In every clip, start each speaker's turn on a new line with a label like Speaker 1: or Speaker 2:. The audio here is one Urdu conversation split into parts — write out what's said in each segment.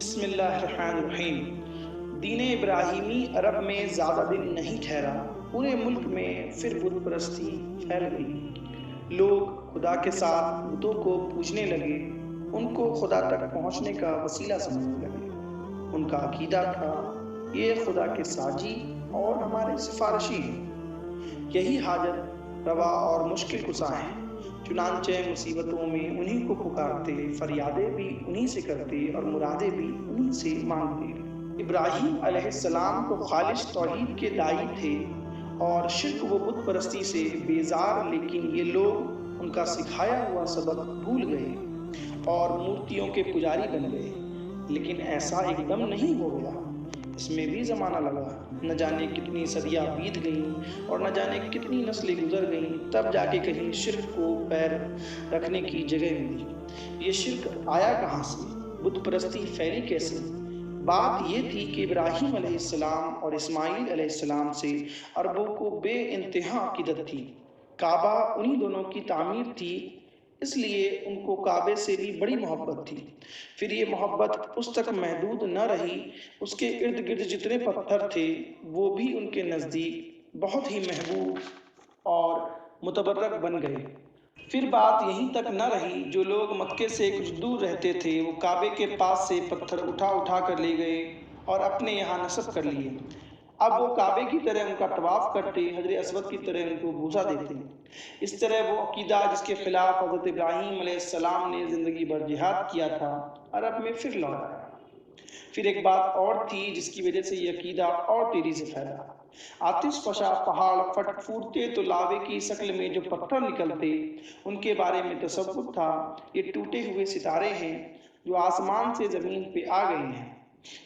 Speaker 1: بسم اللہ الرحمن الرحیم۔ دین ابراہیمی عرب میں زیادہ دن نہیں ٹھہرا، پورے ملک میں پھر بت پرستی پھیل گئی۔ لوگ خدا کے ساتھ بتوں کو پوجنے لگے، ان کو خدا تک پہنچنے کا وسیلہ سمجھنے لگے۔ ان کا عقیدہ تھا، یہ خدا کے ساجی اور ہمارے سفارشی ہیں، یہی حاجت روا اور مشکل کشا ہیں۔ چنانچہ مصیبتوں میں انہی کو پکارتے، فریادیں بھی انہی سے کرتے اور مرادیں بھی انہی سے مانگتے۔ ابراہیم علیہ السلام تو خالص توحید کے داعی تھے اور شرک و بت پرستی سے بیزار، لیکن یہ لوگ ان کا سکھایا ہوا سبق بھول گئے اور مورتیوں کے پجاری بن گئے۔ لیکن ایسا ایک دم نہیں ہو گیا، اس میں بھی زمانہ لگا۔ نہ جانے کتنی صدیاں بیت گئیں اور نہ جانے کتنی نسلیں گزر گئیں، تب جا کے کہیں شرک کو پیر رکھنے کی جگہ ملی۔ یہ شرک آیا کہاں سے؟ بت پرستی پھیلی کیسے؟ بات یہ تھی کہ ابراہیم علیہ السلام اور اسماعیل علیہ السلام سے عربوں کو بے انتہا عقیدت تھی۔ کعبہ انہی دونوں کی تعمیر تھی، اس لیے ان کو کعبے سے بھی بڑی محبت تھی۔ پھر یہ محبت اس تک محدود نہ رہی، اس کے ارد گرد جتنے پتھر تھے وہ بھی ان کے نزدیک بہت ہی محبوب اور متبرک بن گئے۔ پھر بات یہیں تک نہ رہی، جو لوگ مکے سے کچھ دور رہتے تھے وہ کعبے کے پاس سے پتھر اٹھا اٹھا کر لے گئے اور اپنے یہاں نصب کر لیے۔ اب وہ کعبے کی طرح ان کا طواف کرتے، حجر اسود کی طرح ان کو بوسہ دیتے۔ اس طرح وہ عقیدہ جس کے خلاف حضرت ابراہیم علیہ السلام نے زندگی بھر جہاد کیا تھا، عرب میں پھر لوٹ آیا۔ پھر ایک بات اور تھی جس کی وجہ سے یہ عقیدہ اور تیزی سے پھیلا۔ آتش فشاں پہاڑ پھوٹتے تو لاوے کی شکل میں جو پتھر نکلتے، ان کے بارے میں تصور تھا، یہ ٹوٹے ہوئے ستارے ہیں جو آسمان سے زمین پہ آ گئے ہیں۔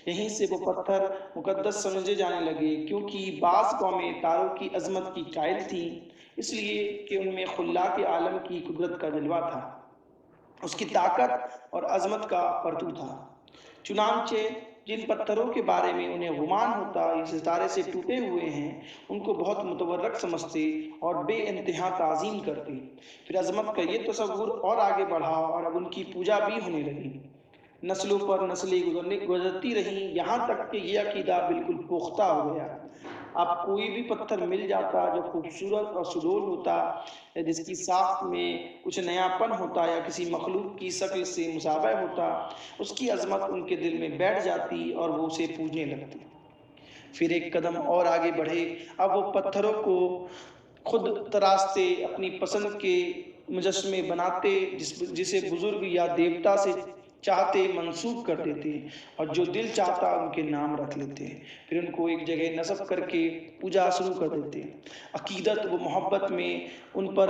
Speaker 1: یہیں سے وہ پتھر مقدس سمجھے جانے لگے، کیونکہ بعض قومیں تاروں کی عظمت کی قائل تھیں، اس لیے کہ ان میں خلاق عالم کی قدرت کا جلوہ تھا، اس کی طاقت اور عظمت کا پرتو تھا۔ چنانچہ جن پتھروں کے بارے میں انہیں گمان ہوتا یہ ستارے سے ٹوٹے ہوئے ہیں، ان کو بہت متبرک سمجھتے اور بے انتہا تعظیم کرتے۔ پھر عظمت کا یہ تصور اور آگے بڑھا اور اب ان کی پوجا بھی ہونے لگی۔ نسلوں پر نسلیں گزرتی رہیں، یہاں تک کہ یہ عقیدہ بالکل پختہ ہو گیا۔ اب کوئی بھی پتھر مل جاتا جو خوبصورت اور سڈول ہوتا، یا جس کی ساخت میں کچھ نیا پن ہوتا یا کسی مخلوق کی شکل سے مشابہ ہوتا، اس کی عظمت ان کے دل میں بیٹھ جاتی اور وہ اسے پوجنے لگتے۔ پھر ایک قدم اور آگے بڑھے، اب وہ پتھروں کو خود تراشتے، اپنی پسند کے مجسمے بناتے، جسے بزرگ یا دیوتا سے چاہتے منسوب کر دیتے اور جو دل چاہتا ان کے نام رکھ لیتے۔ پھر ان کو ایک جگہ نصب کر کے پوجا شروع کر دیتے۔ عقیدت و محبت میں ان پر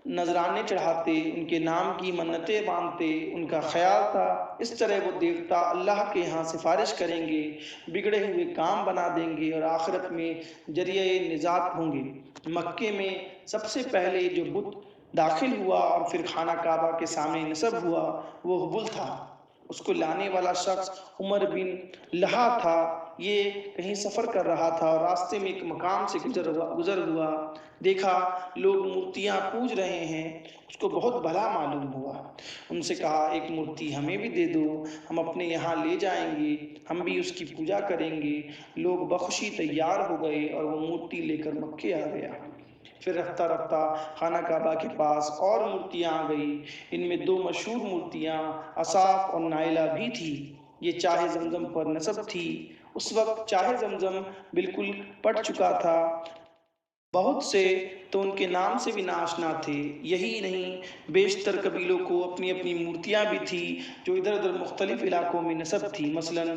Speaker 1: نذرانے چڑھاتے، ان کے نام کی منتیں باندھتے۔ ان کا خیال تھا اس طرح وہ دیوتا اللہ کے ہاں سفارش کریں گے، بگڑے ہوئے کام بنا دیں گے اور آخرت میں ذریعہ نجات ہوں گے۔ مکے میں سب سے پہلے جو بت داخل ہوا اور پھر خانہ کعبہ کے سامنے نصب ہوا وہ حبل تھا۔ اس کو لانے والا شخص عمر بن لہا تھا۔ یہ کہیں سفر کر رہا تھا اور راستے میں ایک مقام سے گزر ہوا، دیکھا لوگ مورتیاں پوج رہے ہیں، اس کو بہت بھلا معلوم ہوا۔ ان سے کہا ایک مورتی ہمیں بھی دے دو، ہم اپنے یہاں لے جائیں گے، ہم بھی اس کی پوجا کریں گے۔ لوگ بخوشی تیار ہو گئے اور وہ مورتی لے کر مکے آ گیا۔ پھر رفتہ رفتہ خانہ کعبہ کے پاس اور مورتیاں آ گئی، ان میں دو مشہور مورتیاں اصاف اور نائلہ بھی تھی۔ یہ چاہ زمزم پر نصب تھی۔ اس وقت چاہ زمزم بالکل پٹ چکا تھا، بہت سے تو ان کے نام سے بھی ناآشنا تھے۔ یہی نہیں، بیشتر قبیلوں کو اپنی اپنی مورتیاں بھی تھی جو ادھر ادھر مختلف علاقوں میں نصب تھی۔ مثلاً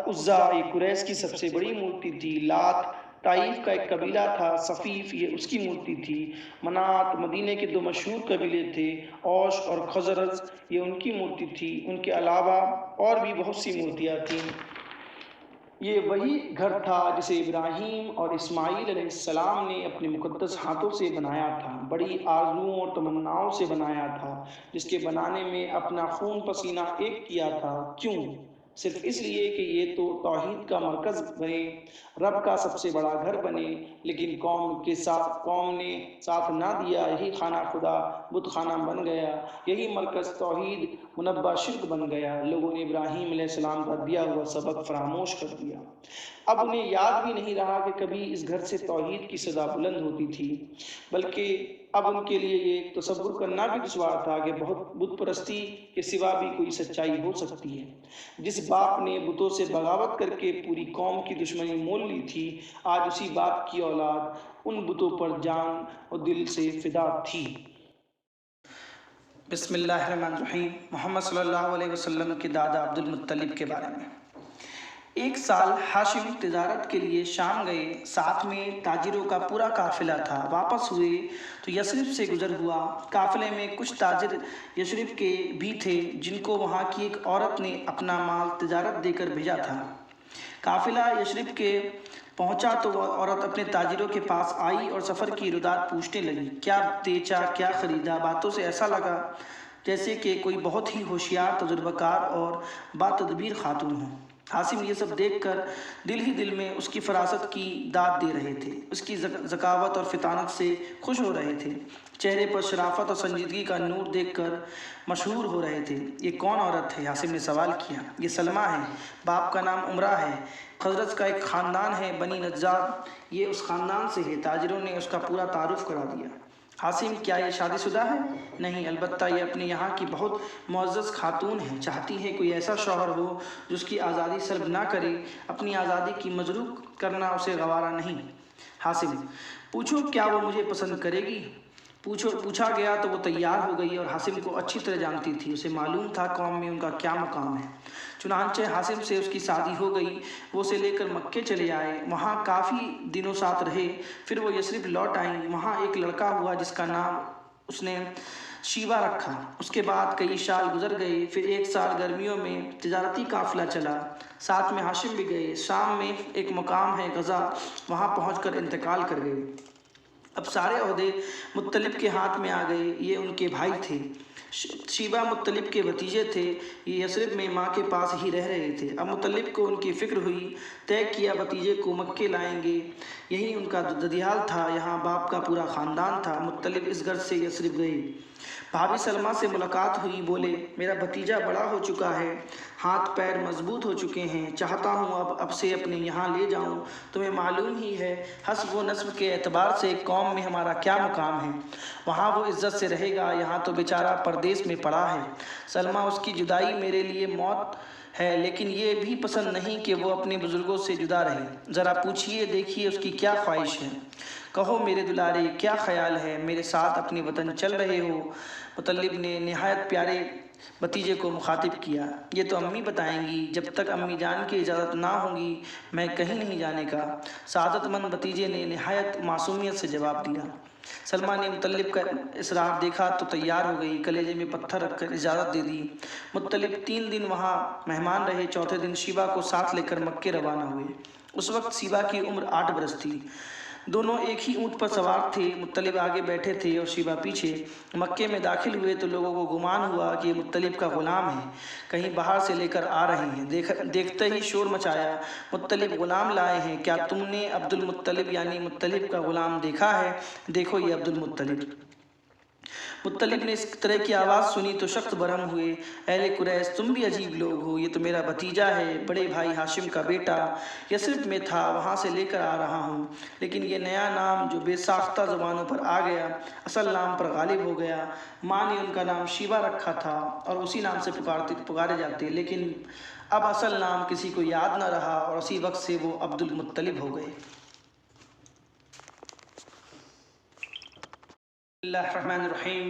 Speaker 1: عزا یہ قریش کی سب سے بڑی مورتی تھی، لات طائف کا ایک قبیلہ تھا، صفیف یہ اس کی مورتی تھی، منات مدینے کے دو مشہور قبیلے تھے، اوس اور خزرج یہ ان کی مورتی تھی۔ ان کے علاوہ اور بھی بہت سی مورتیاں تھیں۔ یہ وہی گھر تھا جسے ابراہیم اور اسماعیل علیہ السلام نے اپنے مقدس ہاتھوں سے بنایا تھا، بڑی آرزوؤں اور تمناؤں سے بنایا تھا، جس کے بنانے میں اپنا خون پسینہ ایک کیا تھا۔ کیوں؟ صرف اس لیے کہ یہ تو توحید کا مرکز بنے، رب کا سب سے بڑا گھر بنے۔ لیکن قوم نے ساتھ نہ دیا، یہی خانہ خدا بت خانہ بن گیا، یہی مرکز توحید منبع شرک بن گیا، لوگوں نے ابراہیم علیہ السلام کا دیا ہوا سبق فراموش کر دیا۔ اب انہیں یاد بھی نہیں رہا کہ کبھی اس گھر سے توحید کی صدا بلند ہوتی تھی، بلکہ اب ان کے لیے یہ تصور کرنا بھی دشوار تھا کہ بہت بت پرستی کے سوا بھی کوئی سچائی ہو سکتی ہے۔ جس باپ نے بتوں سے بغاوت کر کے پوری قوم کی دشمنی مول لی تھی، آج اسی باپ کی اولاد ان بتوں پر جان اور دل سے فدا تھی۔ بسم اللہ الرحمن الرحیم۔ محمد صلی اللہ علیہ وسلم کے دادا عبد المطلب کے بارے میں۔ ایک سال ہاشم تجارت کے لیے شام گئے، ساتھ میں تاجروں کا پورا قافلہ تھا۔ واپس ہوئے تو یثرب سے گزر ہوا۔ قافلے میں کچھ تاجر یثرب کے بھی تھے جن کو وہاں کی ایک عورت نے اپنا مال تجارت دے کر بھیجا تھا۔ قافلہ یثرب کے پہنچا تو وہ عورت اپنے تاجروں کے پاس آئی اور سفر کی ردات پوچھنے لگی، کیا بیچا، کیا خریدا؟ باتوں سے ایسا لگا جیسے کہ کوئی بہت ہی ہوشیار، تجربہ کار اور باتدبیر خاتون ہو۔ ہاشم یہ سب دیکھ کر دل ہی دل میں اس کی فراست کی داد دے رہے تھے، اس کی ذکاوت اور فطانت سے خوش ہو رہے تھے، چہرے پر شرافت اور سنجیدگی کا نور دیکھ کر مشہور ہو رہے تھے۔ یہ کون عورت ہے؟ ہاشم نے سوال کیا۔ یہ سلمہ ہے، باپ کا نام عمرہ ہے، خزرج کا ایک خاندان ہے، بنی نجار، یہ اس خاندان سے ہے۔ تاجروں نے اس کا پورا تعارف کرا دیا۔ ہاشم، کیا یہ شادی شدہ ہے؟ نہیں، البتہ یہ اپنے یہاں کی بہت معزز خاتون ہے، چاہتی ہے کوئی ایسا شوہر ہو جو اس کی آزادی سلب نہ کرے، اپنی آزادی کی مجروح کرنا اسے گوارا نہیں۔ ہاشم، پوچھو کیا وہ مجھے پسند کرے گی؟ پوچھا گیا تو وہ تیار ہو گئی اور ہاشم کو اچھی طرح جانتی تھی، اسے معلوم تھا قوم میں ان کا کیا مقام ہے۔ چنانچہ ہاشم سے اس کی شادی ہو گئی، وہ اسے لے کر مکے چلے آئے، وہاں کافی دنوں ساتھ رہے، پھر وہ یثرب لوٹ آئیں۔ وہاں ایک لڑکا ہوا جس کا نام اس نے شیبہ رکھا۔ اس کے بعد کئی سال گزر گئے، پھر ایک سال گرمیوں میں تجارتی قافلہ چلا، ساتھ میں ہاشم بھی گئے۔ شام میں ایک مقام ہے غزہ، وہاں پہنچ کر انتقال کر گئے۔ اب سارے عہدے مطلب کے ہاتھ میں آ گئے، یہ ان کے بھائی تھے۔ شیبہ مطلب کے بھتیجے تھے، یہ یثرب میں ماں کے پاس ہی رہ رہے تھے۔ اب مطلب کو ان کی فکر ہوئی، طے کیا بھتیجے کو مکے لائیں گے، یہی ان کا ددیال تھا، یہاں باپ کا پورا خاندان تھا۔ مطلب اس گھر سے یثرب گئے، بھابھی سلمہ سے ملاقات ہوئی، بولے میرا بھتیجا بڑا ہو چکا ہے، ہاتھ پیر مضبوط ہو چکے ہیں، چاہتا ہوں اب سے اپنے یہاں لے جاؤں۔ تمہیں معلوم ہی ہے حسب و نسب کے اعتبار سے قوم میں ہمارا کیا مقام ہے، وہاں وہ عزت سے رہے گا، یہاں تو بیچارہ پردیس میں پڑا ہے۔ سلمہ، اس کی جدائی میرے لیے موت ہے، لیکن یہ بھی پسند نہیں کہ وہ اپنے بزرگوں سے جدا رہے۔ ذرا پوچھئے دیکھیے اس کی کیا خواہش ہے، کہو میرے دلارے کیا خیال ہے، میرے ساتھ اپنے وطن چل رہے ہو؟ مطلب نے نہایت پیارے بھتیجے کو مخاطب کیا، یہ تو امی بتائیں گی، جب تک امی جان کی اجازت نہ ہوگی میں کہیں نہیں جانے کا۔ سعادت مند بھتیجے نے نہایت معصومیت سے جواب دیا۔ سلمہ نے مطلب کا اصرار دیکھا تو تیار ہو گئی، کلیجے میں پتھر رکھ کر اجازت دے دی۔ مطلب 3 دن وہاں مہمان رہے، چوتھے دن شیبہ کو ساتھ لے کر مکے روانہ ہوئے۔ اس وقت شیبہ کی عمر 8 برس تھی، دونوں ایک ہی اونٹ پر سوار تھے، مطلب آگے بیٹھے تھے اور شیبہ پیچھے۔ مکے میں داخل ہوئے تو لوگوں کو گمان ہوا کہ یہ مطلب کا غلام ہے، کہیں باہر سے لے کر آ رہے ہیں۔ دیکھتے ہی شور مچایا، مطلب غلام لائے ہیں، کیا تم نے عبد المطلب یعنی مطلب کا غلام دیکھا ہے؟ دیکھو یہ عبد المطلب۔ مطلب نے اس طرح کی آواز سنی تو سخت برہم ہوئے، اہل قریش تم بھی عجیب لوگ ہو، یہ تو میرا بھتیجا ہے، بڑے بھائی ہاشم کا بیٹا، یثرب میں تھا، وہاں سے لے کر آ رہا ہوں، لیکن یہ نیا نام جو بے ساختہ زبانوں پر آ گیا، اصل نام پر غالب ہو گیا۔ ماں نے ان کا نام شیبہ رکھا تھا اور اسی نام سے پکارے جاتے، لیکن اب اصل نام کسی کو یاد نہ رہا اور اسی وقت سے وہ عبد المطلب ہو گئے۔ اللہ الرحمن الرحیم۔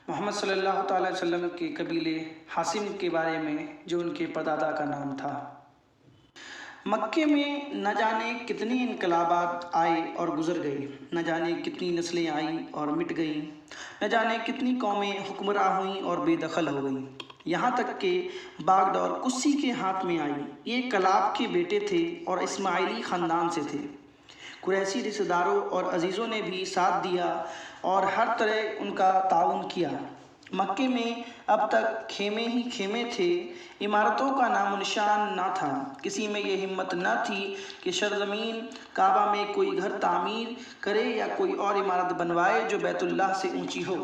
Speaker 1: محمد صلی اللہ تعالی وسلم کے قبیلے ہاشم کے بارے میں جو ان کے پردادا کا نام تھا۔ مکے میں نہ جانے کتنے انقلابات آئے اور گزر گئے، نہ جانے کتنی نسلیں آئیں اور مٹ گئیں، نہ جانے کتنی قومیں حکمراں ہوئیں اور بے دخل ہو گئیں، یہاں تک کہ باگڈور کسی کے ہاتھ میں آئی۔ یہ کلاب کے بیٹے تھے اور اسماعیلی خاندان سے تھے۔ قریشی رشتہ داروں اور عزیزوں نے بھی ساتھ دیا اور ہر طرح ان کا تعاون کیا۔ مکے میں اب تک خیمے ہی خیمے تھے، عمارتوں کا نام و نشان نہ تھا، کسی میں یہ ہمت نہ تھی کہ سرزمین کعبہ میں کوئی گھر تعمیر کرے یا کوئی اور عمارت بنوائے جو بیت اللہ سے اونچی ہو۔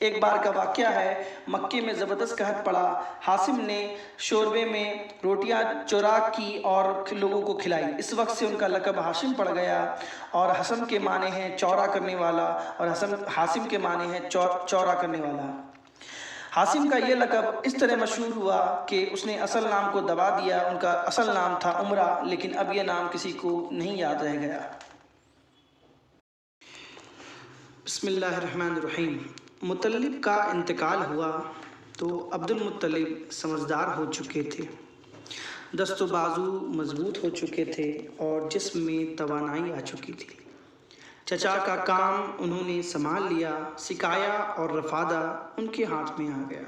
Speaker 1: ایک بار کا واقعہ ہے، مکے میں زبردست قحط پڑا۔ حاسم نے شوربے میں روٹیاں چورا کی اور لوگوں کو کھلائی۔ اس وقت سے ان کا لقب ہاشم پڑ گیا، اور حسم کے معنی ہیں چورا کرنے والا، اور حاسم کے معنی ہیں چورا کرنے والا۔ حاسم کا یہ لقب اس طرح مشہور ہوا کہ اس نے اصل نام کو دبا دیا۔ ان کا اصل نام تھا عمرہ، لیکن اب یہ نام کسی کو نہیں یاد رہ گیا۔ بسم اللہ الرحمن الرحیم۔ مطلب کا انتقال ہوا تو عبد المطلب سمجھدار ہو چکے تھے، دست و بازو مضبوط ہو چکے تھے اور جسم میں توانائی آ چکی تھی۔ چچا کا کام انہوں نے سنبھال لیا، سکایا اور رفادہ ان کے ہاتھ میں آ گیا۔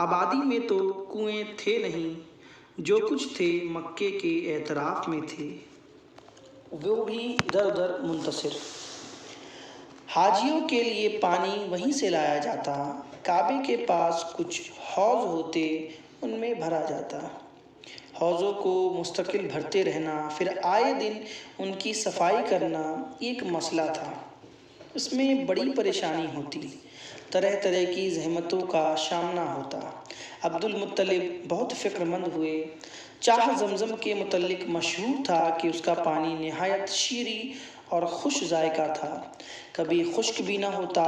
Speaker 1: آبادی میں تو کنویں تھے نہیں، جو کچھ تھے مکے کے اطراف میں تھے، وہ بھی ادھر ادھر منتشر۔ حاجیوں کے لیے پانی وہیں سے لایا جاتا، کعبے کے پاس کچھ حوض ہوتے، ان میں بھرا جاتا۔ حوضوں کو مستقل بھرتے رہنا، پھر آئے دن ان کی صفائی کرنا ایک مسئلہ تھا۔ اس میں بڑی پریشانی ہوتی، طرح طرح کی زحمتوں کا سامنا ہوتا۔ عبد المطلب بہت فکر مند ہوئے۔ چاہ زمزم کے متعلق مشہور تھا کہ اس کا پانی نہایت شیریں اور خوش ذائقہ تھا، کبھی خشک بھی نہ ہوتا،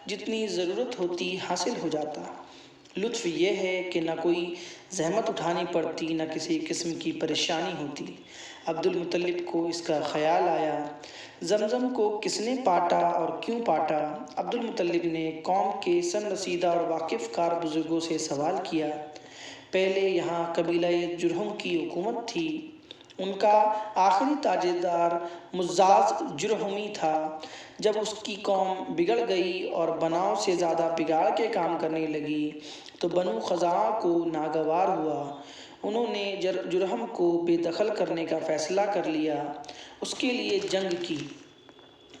Speaker 1: جتنی ضرورت ہوتی حاصل ہو جاتا۔ لطف یہ ہے کہ نہ کوئی زحمت اٹھانی پڑتی، نہ کسی قسم کی پریشانی ہوتی۔ عبد المطلب کو اس کا خیال آیا، زمزم کو کس نے پاٹا اور کیوں پاٹا؟ عبد المطلب نے قوم کے سن رسیدہ اور واقف کار بزرگوں سے سوال کیا۔ پہلے یہاں قبیلہ جرہم کی حکومت تھی، ان کا آخری تاجدار مزاز جرہمی تھا۔ جب اس کی قوم بگڑ گئی اور بناؤ سے زیادہ بگاڑ کے کام کرنے لگی تو بنو خزاعہ کو ناگوار ہوا۔ انہوں نے جرہم کو بے دخل کرنے کا فیصلہ کر لیا، اس کے لیے جنگ کی۔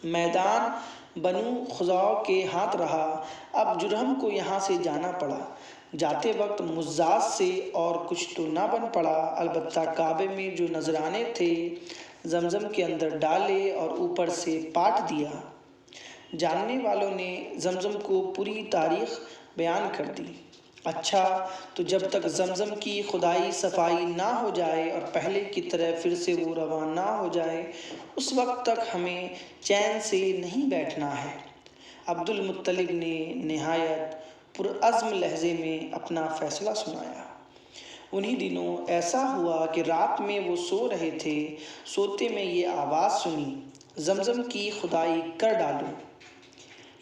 Speaker 1: میدان بنو خزاعہ کے ہاتھ رہا۔ اب جرہم کو یہاں سے جانا پڑا۔ جاتے وقت مزاج سے اور کچھ تو نہ بن پڑا، البتہ کعبے میں جو نذرانے تھے زمزم کے اندر ڈالے اور اوپر سے پاٹ دیا۔ جاننے والوں نے زمزم کو پوری تاریخ بیان کر دی۔ اچھا، تو جب تک زمزم کی خدائی صفائی نہ ہو جائے اور پہلے کی طرح پھر سے وہ رواں نہ ہو جائے، اس وقت تک ہمیں چین سے نہیں بیٹھنا ہے۔ عبد المطلب نے نہایت پرعزم لہجے میں اپنا فیصلہ سنایا۔ انہی دنوں ایسا ہوا کہ رات میں وہ سو رہے تھے، سوتے میں یہ آواز سنی، زمزم کی خدائی کر ڈالو۔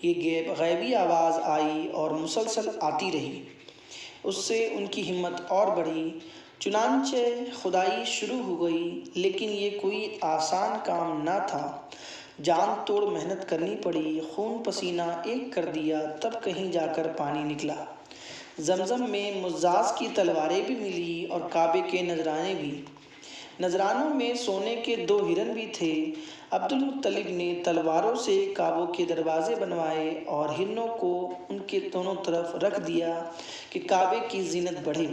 Speaker 1: یہ غیبی آواز آئی اور مسلسل آتی رہی۔ اس سے ان کی ہمت اور بڑھی، چنانچہ خدائی شروع ہو گئی، لیکن یہ کوئی آسان کام نہ تھا۔ جان توڑ محنت کرنی پڑی، خون پسینہ ایک کر دیا، تب کہیں جا کر پانی نکلا۔ زمزم میں مزاج کی تلواریں بھی ملی اور کعبے کے نذرانے بھی۔ نذرانوں میں سونے کے 2 ہرن بھی تھے۔ عبد المطلب نے تلواروں سے کعبوں کے دروازے بنوائے اور ہرنوں کو ان کے دونوں طرف رکھ دیا کہ کعبے کی زینت بڑھے۔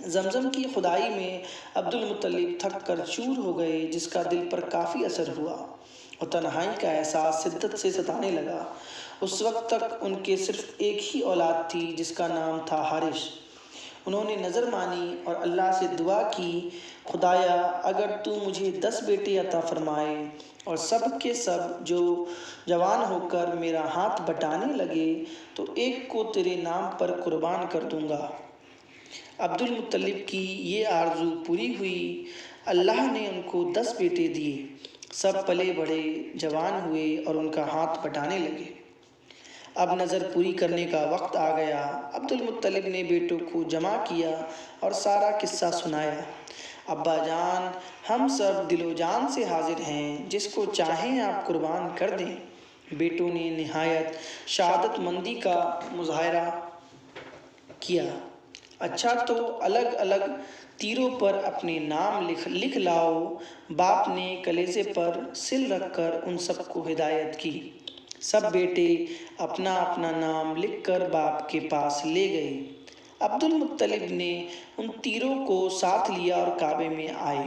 Speaker 1: زمزم کی خدائی میں عبد المطلب تھک کر چور ہو گئے، جس کا دل پر کافی اثر ہوا اور تنہائی کا احساس شدت سے ستانے لگا۔ اس وقت تک ان کے صرف ایک ہی اولاد تھی، جس کا نام تھا حارث۔ انہوں نے نظر مانی اور اللہ سے دعا کی، خدایا اگر تو مجھے 10 بیٹے عطا فرمائے اور سب کے سب جو جوان ہو کر میرا ہاتھ بٹانے لگے تو ایک کو تیرے نام پر قربان کر دوں گا۔ عبد المطلب کی یہ آرزو پوری ہوئی۔ اللہ نے ان کو 10 بیٹے دیے، سب پلے بڑھے، جوان ہوئے اور ان کا ہاتھ بٹانے لگے۔ اب نظر پوری کرنے کا وقت آ گیا۔ عبد المطلب نے بیٹوں کو جمع کیا اور سارا قصہ سنایا۔ ابا جان، ہم سب دل و جان سے حاضر ہیں، جس کو چاہیں آپ قربان کر دیں۔ بیٹوں نے نہایت شہادت مندی کا مظاہرہ کیا۔ اچھا، تو الگ الگ تیروں پر اپنے نام لکھ لاؤ۔ باپ نے کلیجے پر سل رکھ کر ان سب کو ہدایت کی۔ سب بیٹے اپنا اپنا نام لکھ کر باپ کے پاس لے گئے۔ عبد المطلب نے ان تیروں کو ساتھ لیا اور کعبے میں آئے۔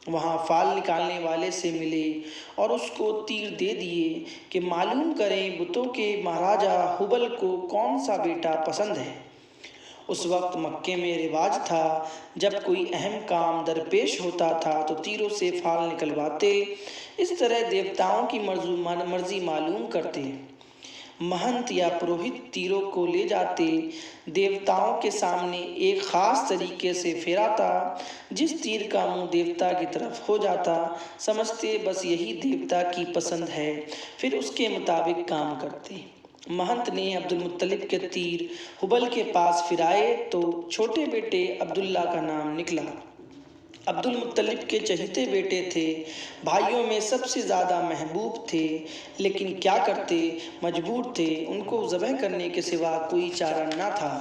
Speaker 1: وہاں فال نکالنے والے سے ملے اور اس کو تیر دے دیے کہ معلوم کریں بتوں کے مہاراجا ہبل کو کون سا بیٹا پسند ہے۔ اس وقت مکے میں رواج تھا جب کوئی اہم کام درپیش ہوتا تھا تو تیروں سے فال نکلواتے، اس طرح دیوتاؤں کی مرضی معلوم کرتے۔ مہنت یا پروہت تیروں کو لے جاتے، دیوتاؤں کے سامنے ایک خاص طریقے سے پھیراتا، جس تیر کا منہ دیوتا کی طرف ہو جاتا سمجھتے بس یہی دیوتا کی پسند ہے، پھر اس کے مطابق کام کرتے۔ مہنت نے عبد المطلب کے تیر ہبل کے پاس پھرائے تو چھوٹے بیٹے عبداللہ کا نام نکلا۔ عبد المطلب کے چہیتے بیٹے تھے، بھائیوں میں سب سے زیادہ محبوب تھے، لیکن کیا کرتے، مجبور تھے، ان کو ذبح کرنے کے سوا کوئی چارہ نہ تھا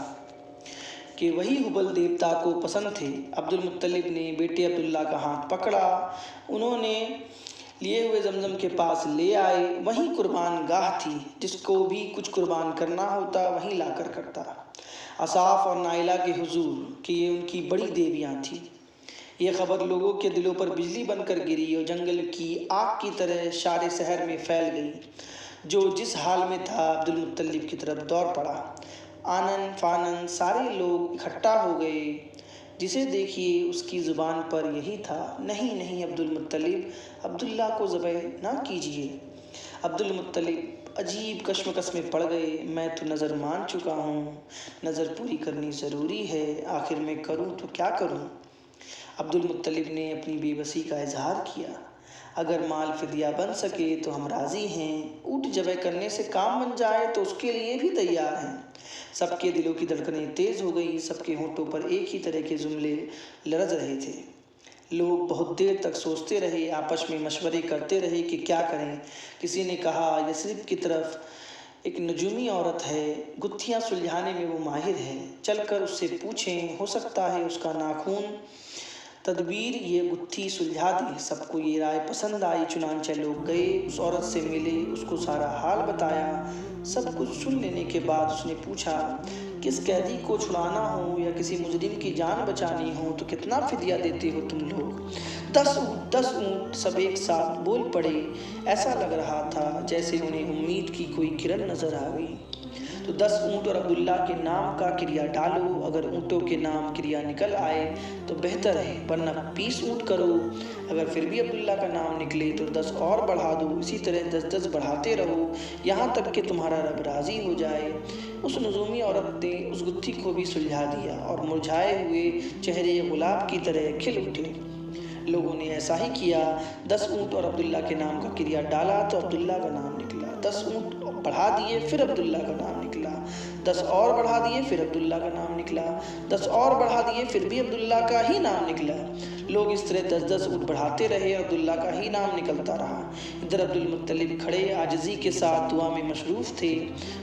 Speaker 1: کہ وہی ہبل دیوتا کو پسند تھے۔ عبد المطلب نے بیٹے عبداللہ کا ہاتھ پکڑا، انہوں نے لیے ہوئے زمزم کے پاس لے آئے، وہیں قربان گاہ تھی، جس کو بھی کچھ قربان کرنا ہوتا وہیں لا کر کرتا۔ اصاف اور نائلہ کے حضور کہ یہ ان کی بڑی دیویاں تھیں۔ یہ خبر لوگوں کے دلوں پر بجلی بن کر گری اور جنگل کی آگ کی طرح سارے شہر میں پھیل گئی۔ جو جس حال میں تھا عبد المطلب کی طرف دوڑ پڑا۔ آنن فانن سارے لوگ اکٹھا ہو گئے، جسے دیکھیے اس کی زبان پر یہی تھا، نہیں نہیں عبد المطلب، عبداللہ کو ذبح نہ کیجیے۔ عبد المطلب عجیب کشمکش میں پڑ گئے، میں تو نظر مان چکا ہوں، نظر پوری کرنی ضروری ہے، آخر میں کروں تو کیا کروں؟ عبد المطلب نے اپنی بے بسی کا اظہار کیا، اگر مال فدیہ بن سکے تو ہم راضی ہیں، اونٹ ذبح کرنے سے کام بن جائے تو اس کے لیے بھی تیار ہیں۔ سب کے دلوں کی دھڑکنیں تیز ہو گئی، سب کے ہونٹوں پر ایک ہی طرح کے جملے لرز رہے تھے۔ لوگ بہت دیر تک سوچتے رہے، آپس میں مشورے کرتے رہے کہ کیا کریں۔ کسی نے کہا یثرب کی طرف ایک نجومی عورت ہے، گتھیاں سلجھانے میں وہ ماہر ہے، چل کر اس سے پوچھیں، ہو سکتا ہے اس کا ناخن تدبیر یہ گتھی سلجھا دی۔ سب کو یہ رائے پسند آئی، چنانچہ لوگ گئے، اس عورت سے ملے، اس کو سارا حال بتایا۔ سب کچھ سن لینے کے بعد اس نے پوچھا، کس قیدی کو چھڑانا ہو یا کسی مجرم کی جان بچانی ہو تو کتنا فدیہ دیتے ہو تم لوگ؟ 10 اونٹ 10 اونٹ، سب ایک ساتھ بول پڑے۔ ایسا لگ رہا تھا جیسے انہیں امید کی کوئی کرن نظر آ گئی۔ تو 10 اونٹ اور عبداللہ کے نام کا کریا ڈالو، اگر اونٹوں کے نام کریا نکل آئے تو بہتر ہے، ورنہ 20 اونٹ کرو، اگر پھر بھی عبداللہ کا نام نکلے تو 10 اور بڑھا دو، اسی طرح 10 بڑھاتے رہو، یہاں تک کہ تمہارا رب راضی ہو جائے۔ اس نجومی عورت نے اس گتھی کو بھی سلجھا دیا اور مرجھائے ہوئے چہرے گلاب کی طرح کھل اٹھے۔ لوگوں نے ایسا ہی کیا، 10 اونٹ اور عبداللہ کے نام کا کریا ڈالا تو عبداللہ کا نام نکلا، 10 اونٹ بڑھا دیے پھر عبداللہ کا نام نکلا، 10 اور بڑھا دیے پھر عبداللہ کا نام نکلا، 10 اور بڑھا دیے پھر بھی عبداللہ کا ہی نام نکلا۔ لوگ اس طرح 10 اونٹ بڑھاتے رہے اور عبداللہ کا ہی نام نکلتا رہا۔ ادھر عبد المطلب کھڑے عاجزی کے ساتھ دعا میں مصروف تھے،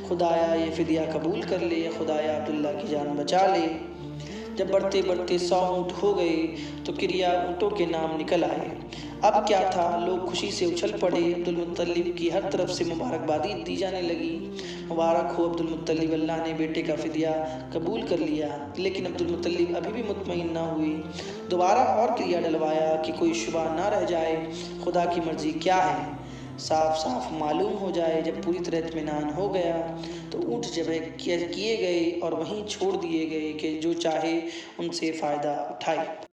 Speaker 1: خدایا یہ فدیہ قبول کر لے، خدایا عبداللہ کی جان بچا لے۔ جب بڑھتے بڑھتے 100 اونٹ ہو گئے تو کریا اونٹوں کے نام نکل آئے۔ اب کیا تھا، لوگ خوشی سے اچھل پڑے، عبد المطلب کی ہر طرف سے مبارکبادی دی جانے لگی۔ مبارک ہو عبد المطلب، اللہ نے بیٹے کا فدیہ قبول کر لیا۔ لیکن عبد المطلب ابھی بھی مطمئن نہ ہوئے، دوبارہ اور کریا ڈلوایا کہ کوئی شبہ نہ رہ جائے، خدا کی مرضی کیا ہے صاف صاف معلوم ہو جائے۔ جب پوری طرح اطمینان ہو گیا تو اونٹ ذبح کیے گئے اور وہیں چھوڑ دیے گئے کہ جو چاہے ان سے فائدہ اٹھائے۔